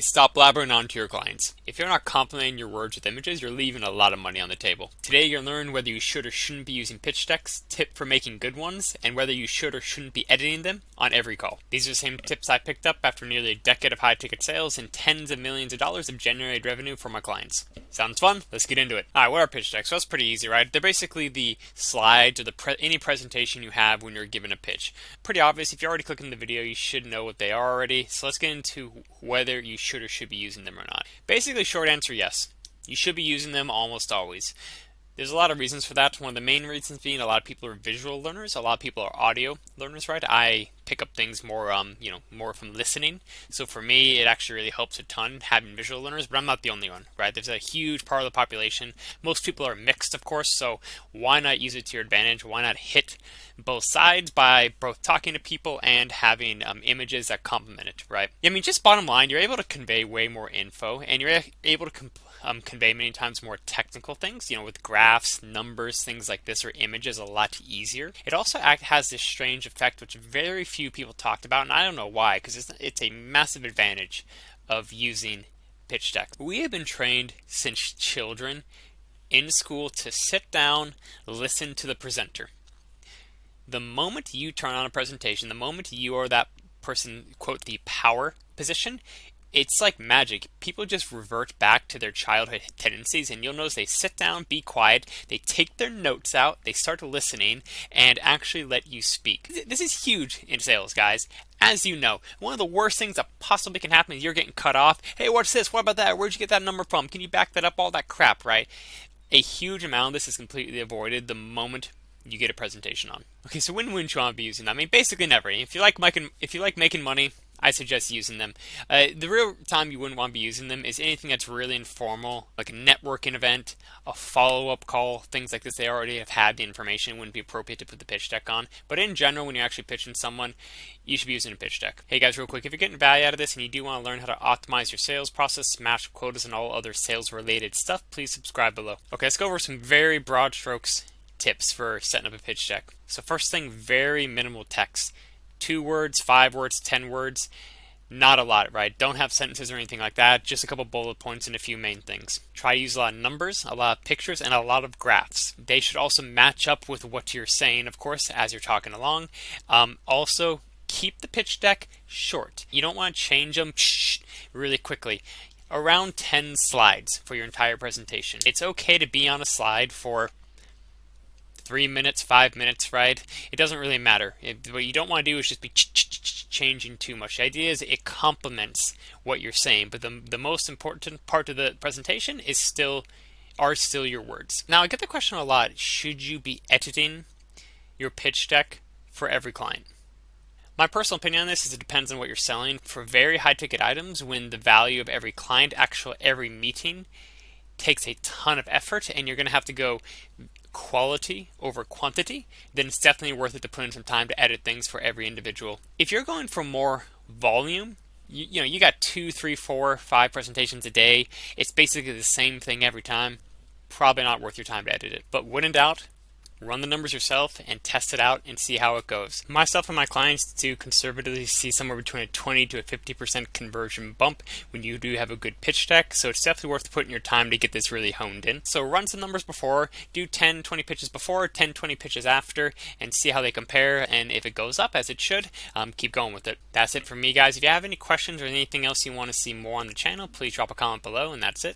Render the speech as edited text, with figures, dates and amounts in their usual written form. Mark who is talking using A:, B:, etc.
A: Stop blabbering on to your clients. If you're not complementing your words with images, you're leaving a lot of money on the table. Today, you're going to learn whether you should or shouldn't be using pitch decks, tip for making good ones, and whether you should or shouldn't be editing them on every call. These are the same tips I picked up after nearly a decade of high-ticket sales and tens of millions of dollars of generated revenue for my clients. Sounds fun? Let's get into it. Alright, what are pitch decks? Well, that's pretty easy, right? They're basically the slides or any presentation you have when you're given a pitch. Pretty obvious. If you're already clicking the video, you should know what they are already. So let's get into whether you should or should be using them or not. Basically, short answer, yes. You should be using them almost always. There's a lot of reasons for that. One of the main reasons being a lot of people are visual learners. A lot of people are audio learners, right? I pick up things more, more from listening. So for me, it actually really helps a ton having visual learners, but I'm not the only one, right? There's a huge part of the population. Most people are mixed, of course, so why not use it to your advantage? Why not hit both sides by both talking to people and having images that complement it, right? I mean, just bottom line, you're able to convey way more info, and you're able to convey many times more technical things, with graphs, numbers, things like this, or images a lot easier. It also has this strange effect which very few people talked about, and I don't know why, because it's a massive advantage of using pitch decks. We have been trained since children in school to sit down, listen to the presenter. The moment you turn on a presentation, the moment you are that person, quote, the power position, it's like magic. People just revert back to their childhood tendencies, and you'll notice they sit down, be quiet, they take their notes out, they start listening, and actually let you speak. This is huge in sales, guys. As you know, one of the worst things that possibly can happen is you're getting cut off. Hey, what's this? What about that? Where'd you get that number from? Can you back that up? All that crap, right? A huge amount of this is completely avoided the moment you get a presentation on. Okay, so when wouldn't you want to be using them? I mean, basically never. If you like making money, I suggest using them. The real time you wouldn't want to be using them is anything that's really informal, like a networking event, a follow-up call, things like this. They already have had the information. It wouldn't be appropriate to put the pitch deck on. But in general, when you're actually pitching someone, you should be using a pitch deck. Hey guys, real quick, if you're getting value out of this and you do want to learn how to optimize your sales process, smash quotas, and all other sales-related stuff, please subscribe below. Okay, let's go over some very broad strokes tips for setting up a pitch deck. So first thing, very minimal text. 2 words, 5 words, 10 words, not a lot, right? Don't have sentences or anything like that, just a couple bullet points and a few main things. Try to use a lot of numbers, a lot of pictures, and a lot of graphs. They should also match up with what you're saying, of course, as you're talking along. Also, keep the pitch deck short. You don't want to change them really quickly. Around 10 slides for your entire presentation. It's okay to be on a slide for 3 minutes, 5 minutes, right? It doesn't really matter. What you don't want to do is just be changing too much. The idea is it complements what you're saying, but the most important part of the presentation is still your words. Now, I get the question a lot, should you be editing your pitch deck for every client? My personal opinion on this is it depends on what you're selling. For very high ticket items, when the value of every client, every meeting takes a ton of effort, and you're going to have to go quality over quantity, then it's definitely worth it to put in some time to edit things for every individual. If you're going for more volume, you got 2, 3, 4, 5 presentations a day, it's basically the same thing every time, probably not worth your time to edit it. But when in doubt, run the numbers yourself and test it out and see how it goes. Myself and my clients do conservatively see somewhere between a 20 to a 50% conversion bump when you do have a good pitch deck, so it's definitely worth putting your time to get this really honed in. So run some numbers before, do 10, 20 pitches before, 10, 20 pitches after, and see how they compare, and if it goes up as it should, keep going with it. That's it from me, guys. If you have any questions or anything else you want to see more on the channel, please drop a comment below, and that's it.